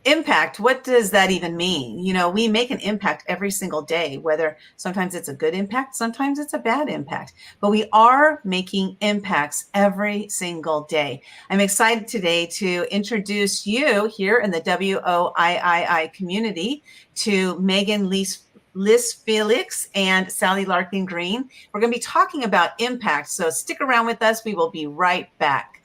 Impact, what does that even mean? We make an impact every single day, whether sometimes it's a good impact, sometimes it's a bad impact, but we are making impacts every single day. I'm excited today to introduce you here in the WOIII community to Megan Liz Felix and Sally Larkin Green. We're going to be talking about impact, so stick around with us. We will be right back.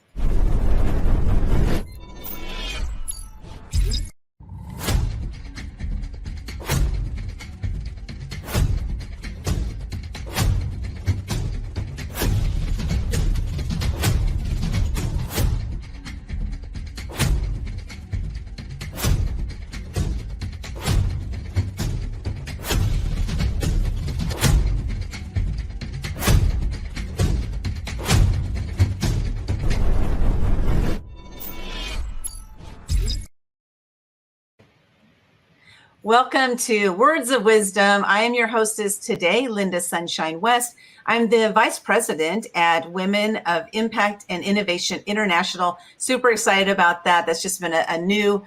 Welcome to Words of Wisdom. I am your hostess today, Linda Sunshine West. I'm the Vice President at Women of Impact and Innovation International. Super excited about that. That's just been a new,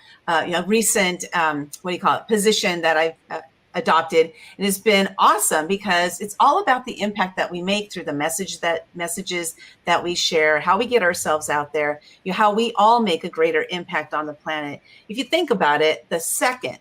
recent, position that I've adopted. It has been awesome because it's all about the impact that we make through the messages that we share, how we get ourselves out there, how we all make a greater impact on the planet. If you think about it, the second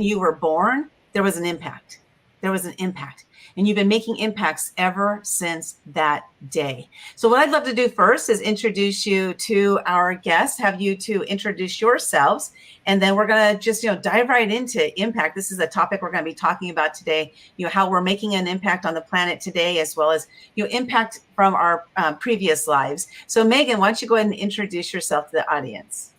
you were born, there was an impact. There was an impact. And you've been making impacts ever since that day. So what I'd love to do first is introduce you to our guests, have you two introduce yourselves, and then we're going to just, dive right into impact. This is a topic we're going to be talking about today, how we're making an impact on the planet today, as well as, impact from our previous lives. So Megan, why don't you go ahead and introduce yourself to the audience?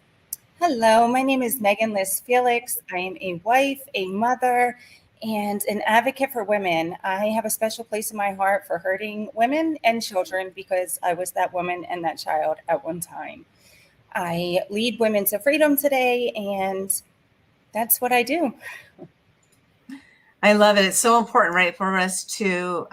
Hello, my name is Megan Liz Felix. I am a wife, a mother, and an advocate for women. I have a special place in my heart for hurting women and children because I was that woman and that child at one time. I lead women to freedom today, and that's what I do. I love it. It's so important, right, for us to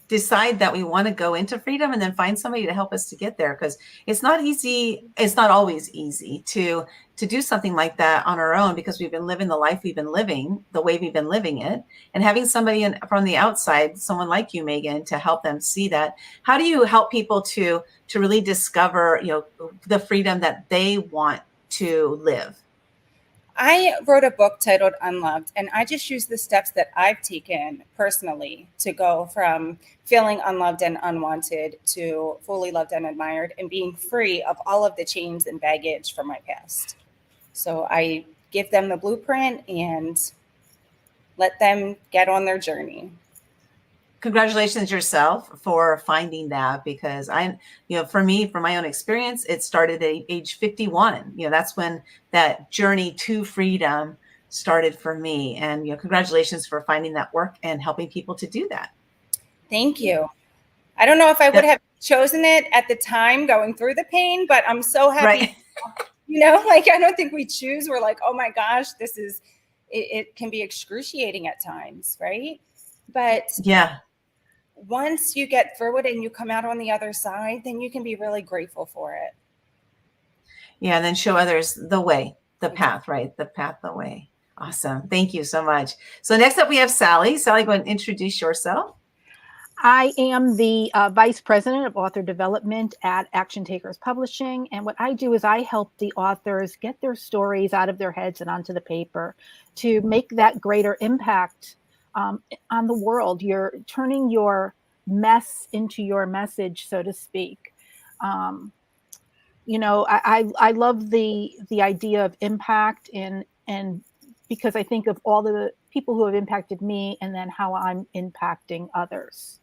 decide that we want to go into freedom and then find somebody to help us to get there, because it's not easy. It's not always easy to do something like that on our own, because we've been living the life we've been living, the way we've been living it, and having somebody from the outside, someone like you, Megan, to help them see that. How do you help people to really discover, the freedom that they want to live? I wrote a book titled Unloved, and I just use the steps that I've taken personally to go from feeling unloved and unwanted to fully loved and admired and being free of all of the chains and baggage from my past. So I give them the blueprint and let them get on their journey. Congratulations yourself for finding that, because for me, from my own experience, it started at age 51. That's when that journey to freedom started for me. And, congratulations for finding that work and helping people to do that. Thank you. I don't know if I would have chosen it at the time going through the pain, but I'm so happy. Right. I don't think we choose. We're like, oh my gosh, it can be excruciating at times, right? But yeah. Once you get through it and you come out on the other side, then you can be really grateful for it. Yeah, and then show others the way, the path, right? The path, the way. Awesome. Thank you so much. So next up we have Sally. Sally, go ahead and introduce yourself. I am the Vice President of Author Development at Action Takers Publishing. And what I do is I help the authors get their stories out of their heads and onto the paper to make that greater impact on the world. You're turning your mess into your message, so to speak. I love the idea of impact and because I think of all the people who have impacted me and then how I'm impacting others.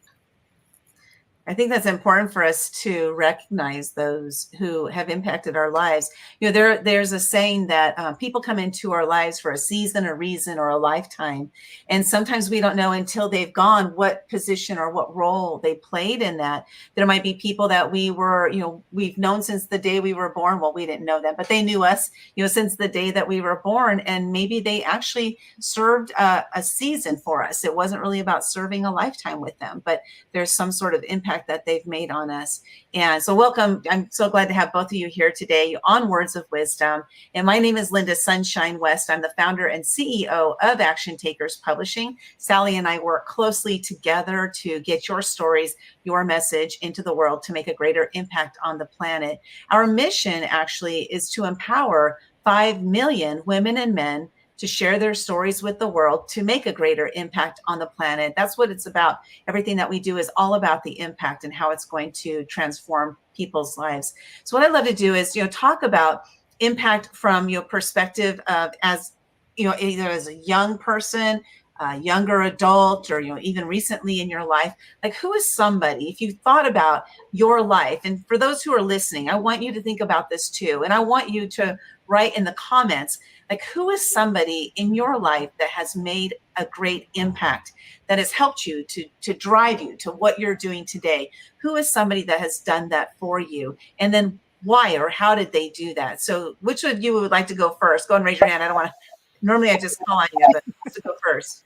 I think that's important for us to recognize those who have impacted our lives. There's a saying that people come into our lives for a season, a reason, or a lifetime. And sometimes we don't know until they've gone what position or what role they played in that. There might be people that we've known since the day we were born. Well, we didn't know them, but they knew us, since the day that we were born. And maybe they actually served a season for us. It wasn't really about serving a lifetime with them, but there's some sort of impact impact that they've made on us. And so welcome. I'm so glad to have both of you here today on Words of Wisdom. And my name is Linda Sunshine West. I'm the founder and CEO of Action Takers Publishing. Sally and I work closely together to get your stories, your message into the world to make a greater impact on the planet. Our mission actually is to empower 5 million women and men to share their stories with the world to make a greater impact on the planet. That's what it's about. Everything that we do is all about the impact and how it's going to transform people's lives. So what I love to do is, talk about impact from your perspective of as, either as a young person, a younger adult, or, even recently in your life, like who is somebody, if you thought about your life, and for those who are listening, I want you to think about this too. And I want you to write in the comments, like who is somebody in your life that has made a great impact, that has helped you to drive you to what you're doing today? Who is somebody that has done that for you? And then why or how did they do that? So which of you would like to go first? Go and raise your hand. I don't want to, normally I just call on you, but who wants to go first?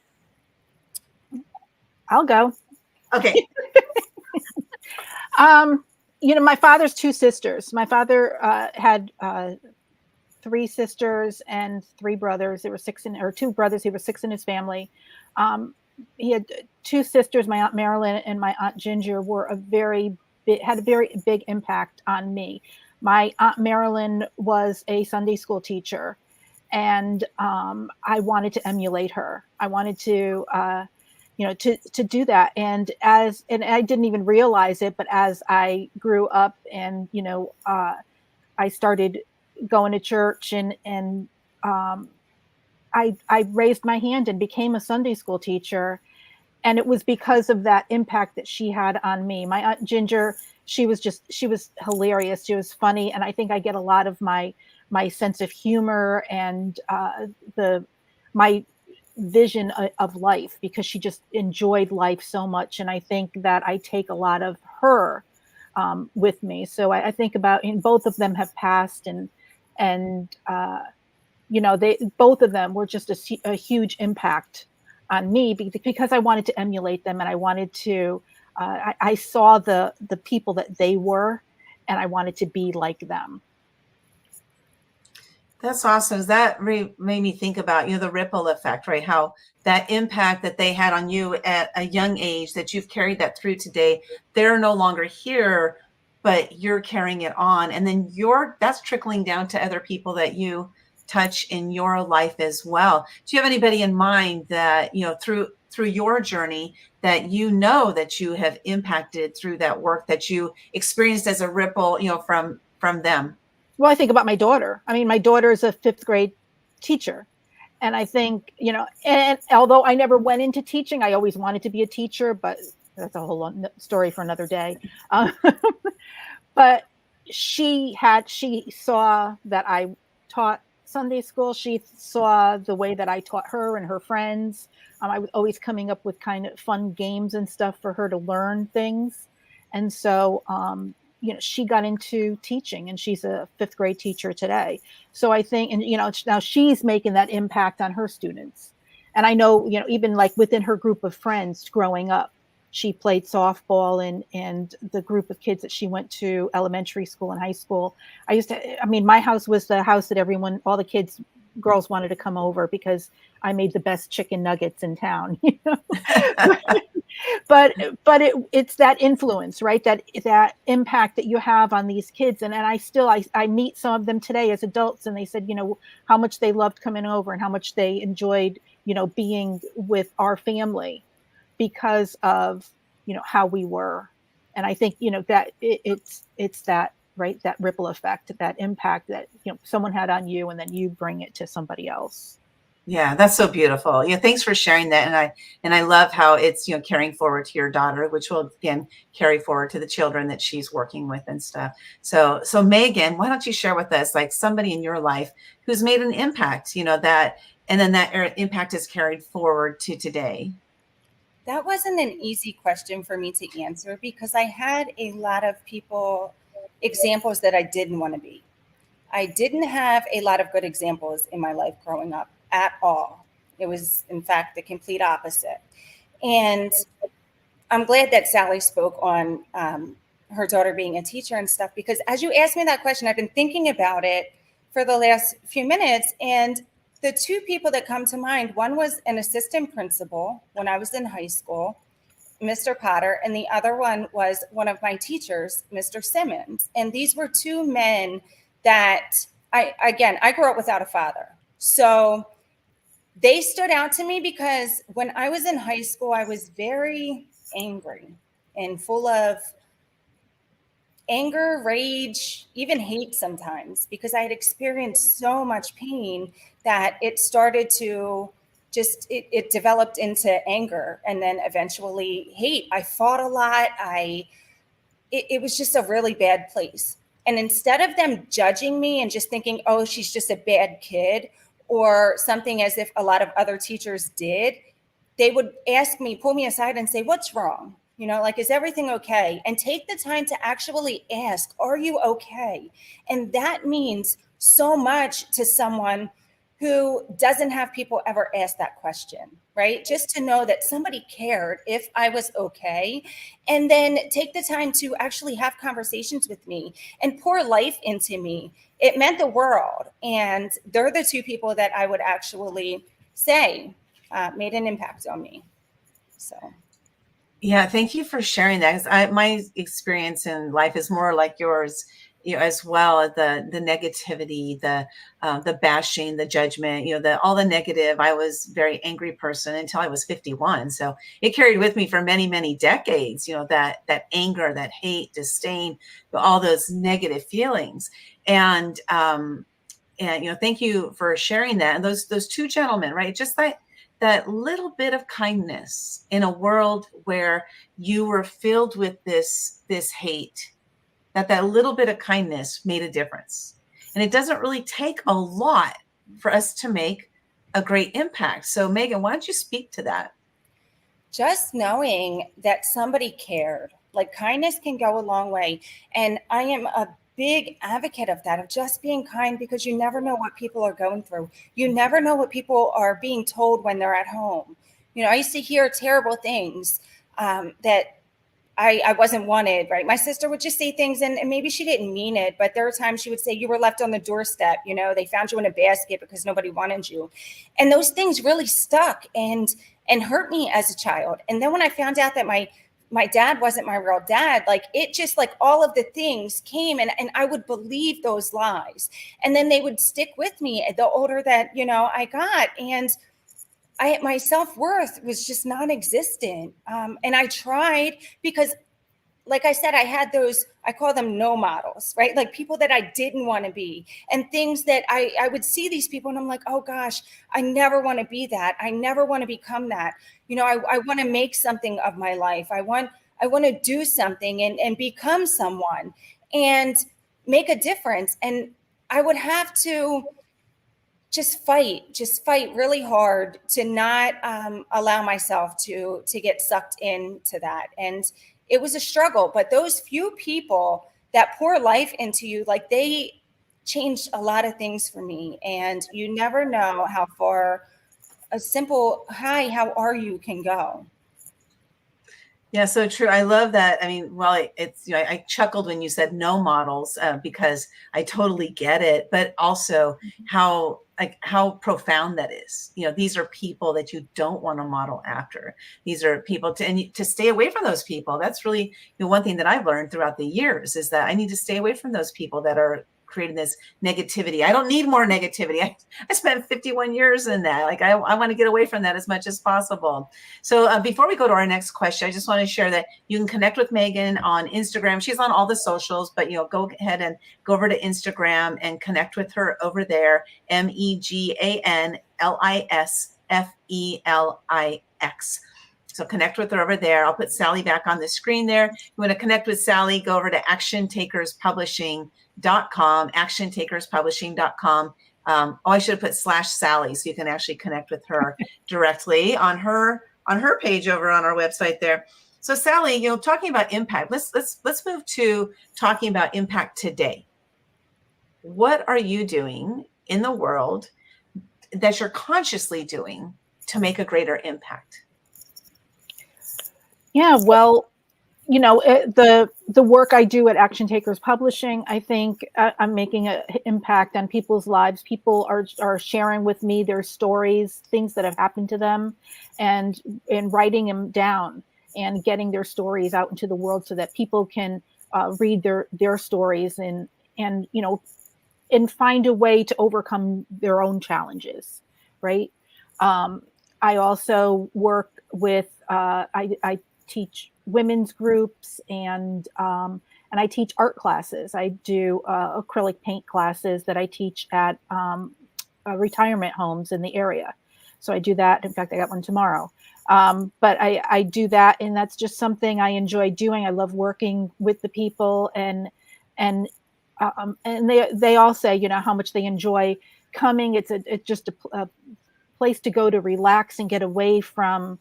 I'll go. Okay. My father's two sisters. My father had 3 sisters and 3 brothers. There were 6 or 2 brothers. He was 6 in his family. He had 2 sisters. My Aunt Marilyn and my Aunt Ginger had a very big impact on me. My Aunt Marilyn was a Sunday school teacher, and I wanted to emulate her. I wanted to to do that. And I didn't even realize it, but as I grew up and, I started going to church and I raised my hand and became a Sunday school teacher. And it was because of that impact that she had on me. My Aunt Ginger, she was hilarious. She was funny. And I think I get a lot of my sense of humor and my vision of life, because she just enjoyed life so much. And I think that I take a lot of her with me. So I think about, both of them have passed, and they both of them were just a huge impact on me, because I wanted to emulate them, and I wanted to I saw the people that they were, and I wanted to be like them. That's awesome. That made me think about, the ripple effect, right? How that impact that they had on you at a young age, that you've carried that through today. They're no longer here, but you're carrying it on. And then that's trickling down to other people that you touch in your life as well. Do you have anybody in mind that, through your journey, that that you have impacted through that work that you experienced as a ripple, from them? Well, I think about my daughter. I mean, my daughter is a 5th grade teacher. And I think, and although I never went into teaching, I always wanted to be a teacher, but that's a whole story for another day. But she saw that I taught Sunday school. She saw the way that I taught her and her friends. I was always coming up with kind of fun games and stuff for her to learn things. And so, she got into teaching, and she's a 5th grade teacher today. So I think, and, now she's making that impact on her students. And I know, even like within her group of friends growing up, she played softball, and the group of kids that she went to elementary school and high school. My house was the house that all the girls wanted to come over, because I made the best chicken nuggets in town. But it's that influence, right? That impact that you have on these kids. And I meet some of them today as adults, and they said, how much they loved coming over and how much they enjoyed, being with our family because of, how we were. And I think, that it's that, right, that ripple effect, that impact that, someone had on you, and then you bring it to somebody else. Yeah, that's so beautiful. Yeah, thanks for sharing that. And I love how it's, carrying forward to your daughter, which will again carry forward to the children that she's working with and stuff. So Megan, why don't you share with us, like, somebody in your life who's made an impact, that, and then that impact is carried forward to today? That wasn't an easy question for me to answer, because I had a lot of examples that I didn't want to be. I didn't have a lot of good examples in my life growing up at all. It was, in fact, the complete opposite. And I'm glad that Sally spoke on her daughter being a teacher and stuff, because as you asked me that question, I've been thinking about it for the last few minutes. And the two people that come to mind, one was an assistant principal when I was in high school, Mr. Potter, and the other one was one of my teachers, Mr. Simmons. And these were two men that I grew up without a father. So they stood out to me because when I was in high school, I was very angry and full of anger, rage, even hate sometimes, because I had experienced so much pain that it started to it developed into anger and then eventually hate. I fought a lot. It was just a really bad place. And instead of them judging me and just thinking, oh, she's just a bad kid, or something as if a lot of other teachers did, they would ask me, pull me aside and say, what's wrong? You know, like, is everything okay? And take the time to actually ask, are you okay? And that means so much to someone who doesn't have people ever ask that question, right? Just to know that somebody cared if I was okay, and then take the time to actually have conversations with me and pour life into me. It meant the world. And they're the two people that I would actually say made an impact on me. So. Yeah, thank you for sharing that. 'Cause my experience in life is more like yours, as well. The negativity, the bashing, the judgment, all the negative. I was a very angry person until I was 51. So it carried with me for many, many decades. That anger, that hate, disdain, all those negative feelings. And thank you for sharing that. And those two gentlemen, right? Just that little bit of kindness in a world where you were filled with this hate, that little bit of kindness made a difference. And it doesn't really take a lot for us to make a great impact. So Megan, why don't you speak to that? Just knowing that somebody cared, like, kindness can go a long way. And I am a big advocate of that, of just being kind, because you never know what people are going through. You never know what people are being told when they're at home. I used to hear terrible things that I wasn't wanted, right? My sister would just say things and maybe she didn't mean it, but there were times she would say, you were left on the doorstep, they found you in a basket because nobody wanted you. And those things really stuck and hurt me as a child. And then when I found out that my dad wasn't my real dad, like, it just, like, all of the things came and I would believe those lies. And then they would stick with me the older that, I got. And my self-worth was just non-existent. And I tried because, like I said, I had those, I call them no models, right? Like, people that I didn't want to be, and things that I would see these people and I'm like, oh gosh, I never want to be that. I never want to become that. I want to make something of my life. I want to do something and become someone and make a difference. And I would have to just fight really hard to not allow myself to get sucked into that. And it was a struggle, but those few people that pour life into you, like, they changed a lot of things for me. And you never know how far a simple hi, how are you can go. Yeah, so true. I love that. I mean, well, it's, I chuckled when you said no models because I totally get it, but also how profound that is. These are people that you don't want to model after. These are people to stay away from those people. That's really one thing that I've learned throughout the years, is that I need to stay away from those people that are creating this negativity. I don't need more negativity. I spent 51 years in that. Like, I want to get away from that as much as possible. So before we go to our next question, I just want to share that you can connect with Megan on Instagram. She's on all the socials, but go ahead and go over to Instagram and connect with her over there. MEGANLISFELIX. So connect with her over there. I'll put Sally back on the screen there. If you want to connect with Sally, go over to actiontakerspublishing.com, actiontakerspublishing.com. I should have put /Sally, so you can actually connect with her directly on her page over on our website there. So Sally, talking about impact, let's move to talking about impact today. What are you doing in the world that you're consciously doing to make a greater impact? Yeah, well, the work I do at Action Takers Publishing, I think I'm making an impact on people's lives. People are sharing with me their stories, things that have happened to them, and writing them down and getting their stories out into the world so that people can read their stories and and find a way to overcome their own challenges, right? Um, I also work with I teach women's groups and I teach art classes. I do acrylic paint classes that I teach at retirement homes in the area. So I do that. In fact, I got one tomorrow. But I do that, and that's just something I enjoy doing. I love working with the people, and and they all say, how much they enjoy coming. It's just a place to go to relax and get away from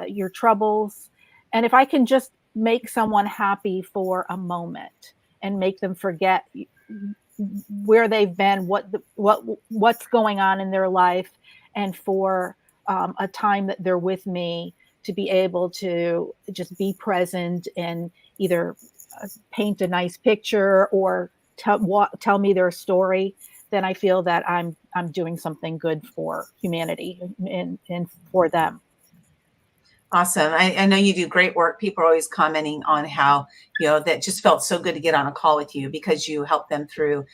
your troubles. And if I can just make someone happy for a moment and make them forget where they've been, what's going on in their life, and for a time that they're with me, to be able to just be present and either paint a nice picture or tell me their story, then I feel that I'm doing something good for humanity and for them. Awesome. I know you do great work. People are always commenting on how, that just felt so good to get on a call with you because you helped them through,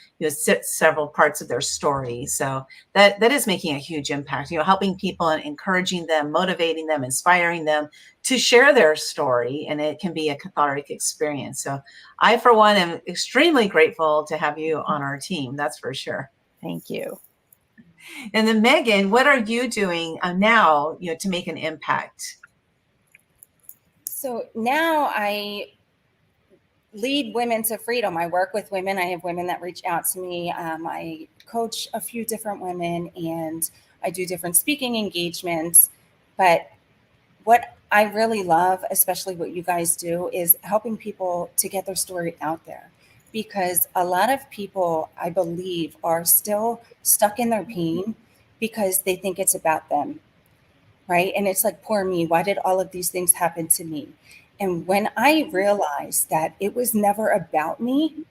several parts of their story. So that is making a huge impact, helping people and encouraging them, motivating them, inspiring them to share their story. And it can be a cathartic experience. So I, for one, am extremely grateful to have you on our team. That's for sure. Thank you. And then Megan, what are you doing now, to make an impact? So now I lead women to freedom. I work with women. I have women that reach out to me. I coach a few different women and I do different speaking engagements. But what I really love, especially what you guys do, is helping people to get their story out there. Because a lot of people, I believe, are still stuck in their pain because they think it's about them, right? And it's like, poor me, why did all of these things happen to me? And when I realized that it was never about me,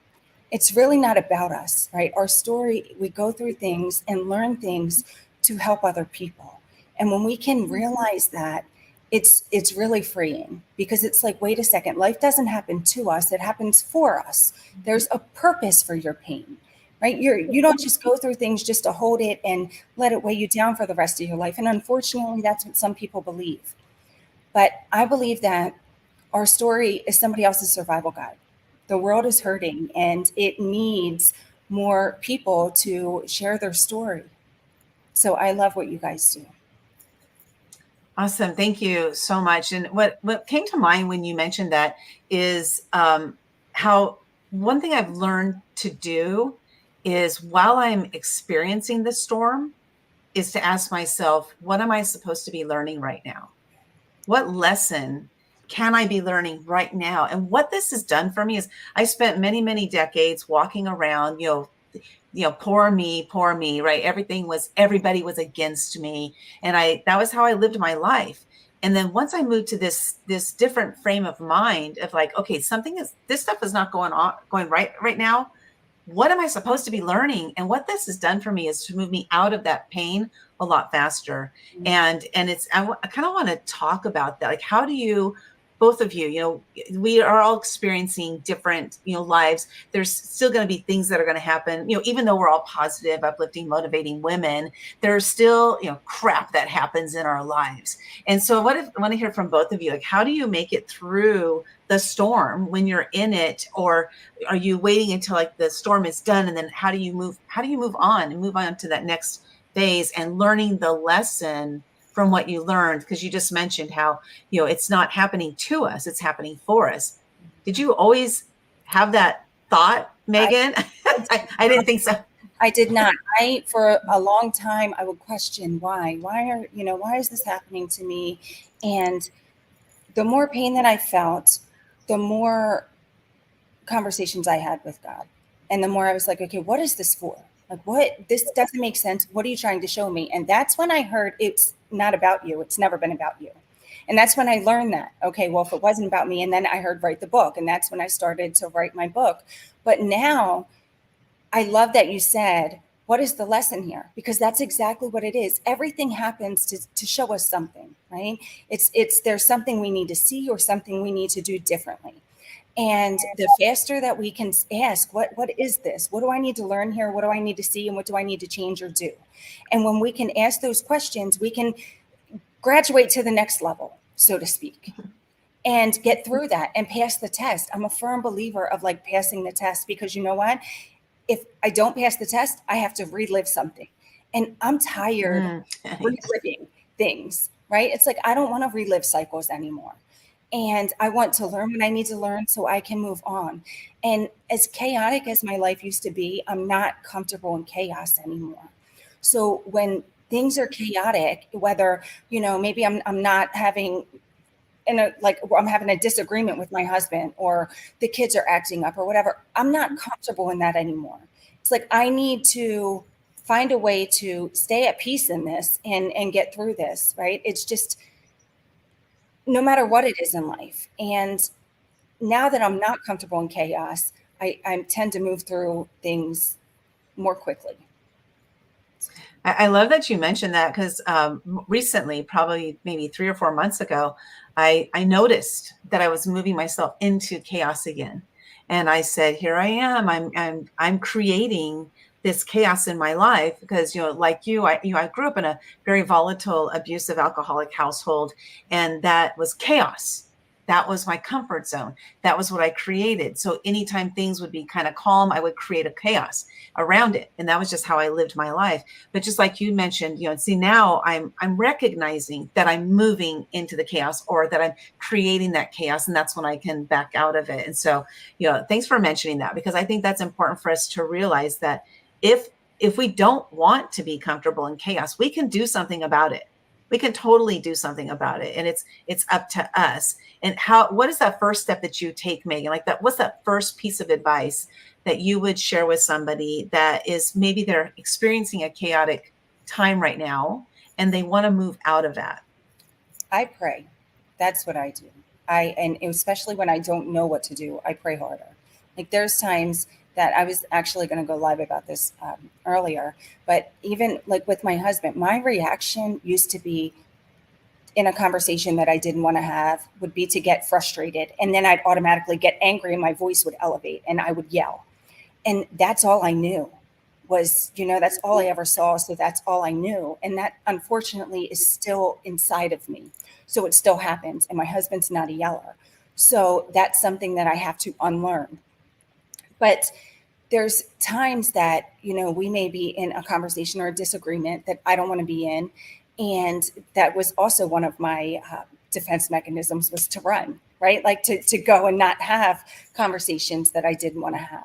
it's really not about us, right? Our story, we go through things and learn things to help other people. And when we can realize that, it's really freeing, because it's like, wait a second, life doesn't happen to us, it happens for us. There's a purpose for your pain, right? You don't just go through things just to hold it and let it weigh you down for the rest of your life. And unfortunately, that's what some people believe. But I believe that our story is somebody else's survival guide. The world is hurting and it needs more people to share their story. So I love what you guys do. Awesome. Thank you so much. And what came to mind when you mentioned that is how one thing I've learned to do is, while I'm experiencing the storm, is to ask myself, what am I supposed to be learning right now? What lesson can I be learning right now? And what this has done for me is, I spent many, many decades walking around, poor me, right? Everybody was against me. And that was how I lived my life. And then once I moved to this different frame of mind of like, okay, this stuff is not going right now. What am I supposed to be learning? And what this has done for me is to move me out of that pain a lot faster. And I kind of want to talk about that. Like, how do you, both of you, we are all experiencing different, lives. There's still going to be things that are going to happen, even though we're all positive, uplifting, motivating women, there's still, crap that happens in our lives. And so I want to hear from both of you, like, how do you make it through the storm when you're in it? Or are you waiting until like the storm is done? And then how do you move on and move on to that next phase and learning the lesson from what you learned? Because you just mentioned how, it's not happening to us, it's happening for us. Did you always have that thought, Megan? I didn't think so. I did not. For a long time, I would question why is this happening to me? And the more pain that I felt, the more conversations I had with God. And the more I was like, okay, what is this for? Like, this doesn't make sense. What are you trying to show me? And that's when I heard, it's not about you. It's never been about you. And that's when I learned that, okay, well, if it wasn't about me, and then I heard write the book, and that's when I started to write my book. But now I love that you said, what is the lesson here? Because that's exactly what it is. Everything happens to show us something, right? It's there's something we need to see or something we need to do differently. And the faster that we can ask, what is this? What do I need to learn here? What do I need to see? And what do I need to change or do? And when we can ask those questions, we can graduate to the next level, so to speak, and get through that and pass the test. I'm a firm believer of like passing the test, because you know what? If I don't pass the test, I have to relive something. And I'm tired of reliving things, right? It's like, I don't want to relive cycles anymore. And I want to learn what I need to learn so I can move on. And as chaotic as my life used to be, I'm not comfortable in chaos anymore. So when things are chaotic, whether, maybe I'm not having I'm having a disagreement with my husband, or the kids are acting up or whatever, I'm not comfortable in that anymore. It's like, I need to find a way to stay at peace in this and get through this, right? It's just, no matter what it is in life. And now that I'm not comfortable in chaos, I tend to move through things more quickly. I love that you mentioned that, because recently, probably maybe 3 or 4 months ago, I noticed that I was moving myself into chaos again. And I said, here I am, I'm creating this chaos in my life, because, like I grew up in a very volatile, abusive, alcoholic household, and that was chaos. That was my comfort zone. That was what I created. So anytime things would be kind of calm, I would create a chaos around it. And that was just how I lived my life. But just like you mentioned, see, now I'm recognizing that I'm moving into the chaos, or that I'm creating that chaos. And that's when I can back out of it. And so, thanks for mentioning that, because I think that's important for us to realize that if we don't want to be comfortable in chaos, we can do something about it. We can totally do something about it. And it's up to us. And what is that first step that you take, Megan? Like that, what's that first piece of advice that you would share with somebody that is, maybe they're experiencing a chaotic time right now and they want to move out of that? I pray. That's what I do. And especially when I don't know what to do, I pray harder. Like, there's times that I was actually going to go live about this earlier, but even like with my husband, my reaction used to be, in a conversation that I didn't want to have, would be to get frustrated. And then I'd automatically get angry and my voice would elevate and I would yell. And that's all I knew was, that's all I ever saw. So that's all I knew. And that, unfortunately, is still inside of me. So it still happens. And my husband's not a yeller. So that's something that I have to unlearn. But there's times that, we may be in a conversation or a disagreement that I don't want to be in. And that was also one of my defense mechanisms, was to run, right? Like to go and not have conversations that I didn't want to have.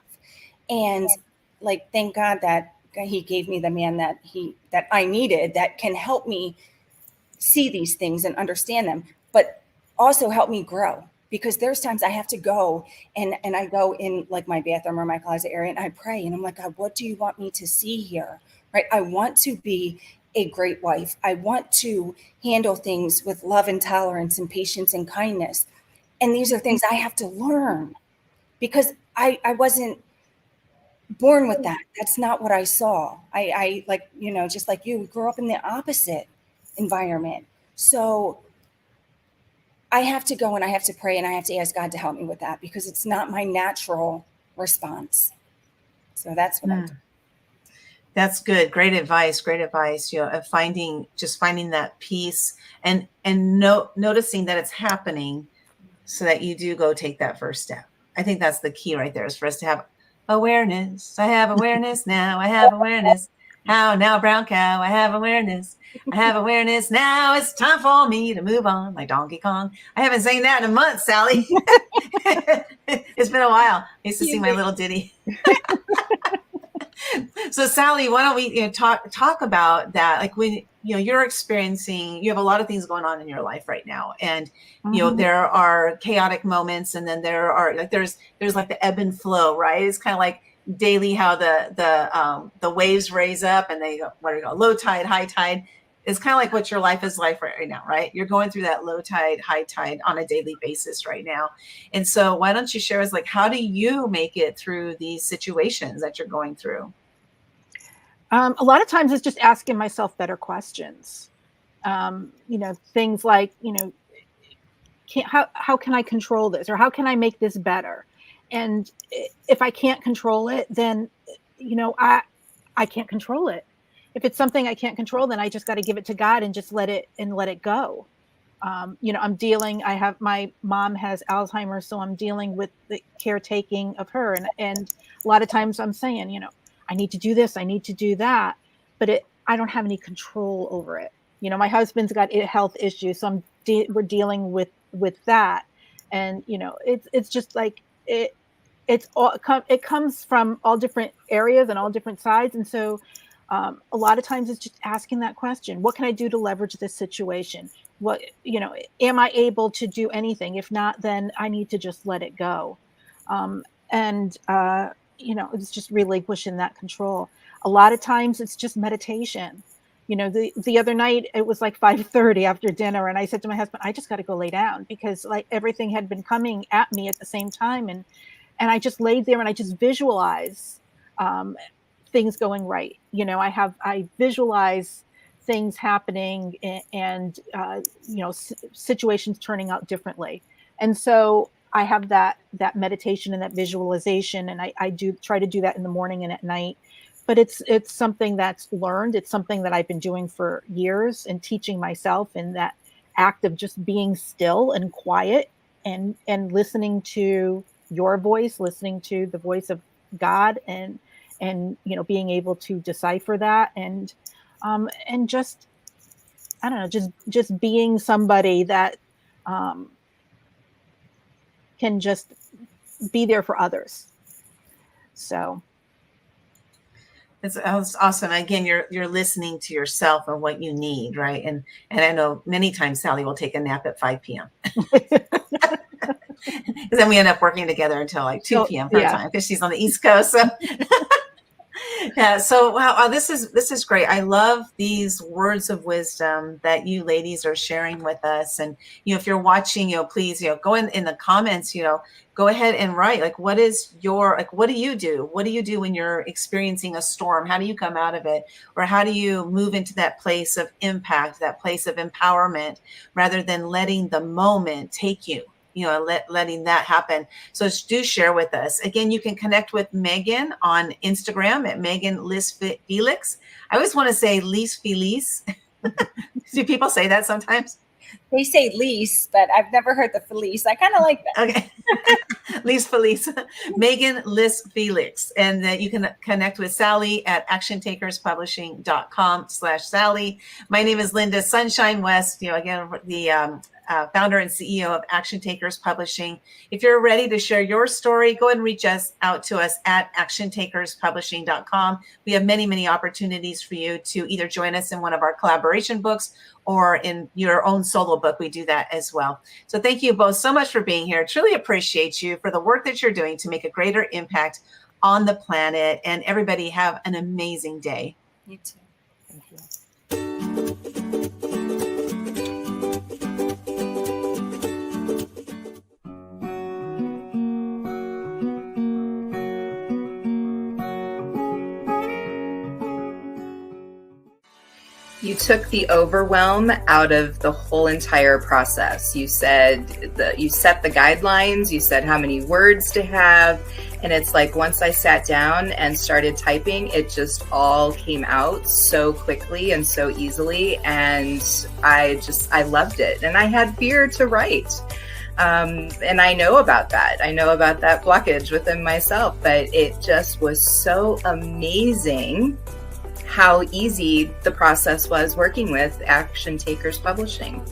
And like, thank God that he gave me the man that I needed, that can help me see these things and understand them, but also help me grow. Because there's times I have to go and I go in like my bathroom or my closet area and I pray and I'm like, God, what do you want me to see here? Right? I want to be a great wife. I want to handle things with love and tolerance and patience and kindness. And these are things I have to learn, because I wasn't born with that. That's not what I saw. I like, just like you, grew up in the opposite environment. So I have to go and I have to pray and I have to ask God to help me with that, because it's not my natural response. So that's what I do. That's good. Great advice. Great advice. Of finding that peace and noticing that it's happening, so that you do go take that first step. I think that's the key right there, is for us to have awareness. I have awareness now. I have awareness. How now, brown cow? I have awareness. I have awareness now. It's time for me to move on, like Donkey Kong. I haven't sang that in a month, Sally. It's been a while. I used to sing my little ditty. So Sally, why don't we talk about that? Like, when you're experiencing, you have a lot of things going on in your life right now, and there are chaotic moments, and then there are there's like the ebb and flow, right? It's kind of like daily, how the waves raise up and they go, low tide, high tide. It's kind of like what your life is like right now, right? You're going through that low tide, high tide on a daily basis right now. And so why don't you share us, like, how do you make it through these situations that you're going through? A lot of times it's just asking myself better questions. Things like, how can I control this, or how can I make this better? And if I can't control it, then, I can't control it. If it's something I can't control, then I just got to give it to God and just let it go. My mom has Alzheimer's, so I'm dealing with the caretaking of her. And a lot of times I'm saying, I need to do this, I need to do that, but I don't have any control over it. My husband's got health issues, so we're dealing with that. And, it's just like, it comes from all different areas and all different sides. And so a lot of times it's just asking that question: what can I do to leverage this situation? Am I able to do anything? If not, then I need to just let it go. It's just relinquishing that control. A lot of times it's just meditation. The other night it was like 5:30 after dinner, and I said to my husband, I just got to go lay down, because like everything had been coming at me at the same time. And I just laid there and I just visualize things going right. I visualize things happening and situations turning out differently. And so I have that meditation and that visualization, and I do try to do that in the morning and at night. But it's something that's learned. It's something that I've been doing for years and teaching myself, in that act of just being still and quiet and listening to your voice, listening to the voice of God, and being able to decipher that, and just, I don't know, just being somebody that can just be there for others. So It's awesome. Again, you're listening to yourself and what you need, right? And I know many times Sally will take a nap at 5 p.m. Because then we end up working together until like 2 p.m. her time, because she's on the East Coast. So yeah. So wow, this is great. I love these words of wisdom that you ladies are sharing with us. And if you're watching, please, go in the comments, go ahead and write, like, what do you do? What do you do when you're experiencing a storm? How do you come out of it? Or how do you move into that place of impact, that place of empowerment, rather than letting the moment take you? Letting that happen. So do share with us. Again, you can connect with Megan on Instagram at Megan Liz Felix. I always want to say Liz Feliz. Do people say that sometimes? They say Lise, but I've never heard the Felice. I kind of like that. Okay. Liz Feliz. Megan Liz Felix. And then you can connect with Sally at actiontakerspublishing.com/Sally. My name is Linda Sunshine West. Again, the founder and CEO of Action Takers Publishing. If you're ready to share your story, go ahead and reach out to us at actiontakerspublishing.com. We have many, many opportunities for you to either join us in one of our collaboration books or in your own solo book. We do that as well. So thank you both so much for being here. Truly appreciate you for the work that you're doing to make a greater impact on the planet. And everybody have an amazing day. You too. Thank you. You took the overwhelm out of the whole entire process. You said you set the guidelines, you said how many words to have. And it's like, once I sat down and started typing, it just all came out so quickly and so easily. And I loved it. And I had fear to write. And I know about that. I know about that blockage within myself, but it just was so amazing how easy the process was working with Action Takers Publishing.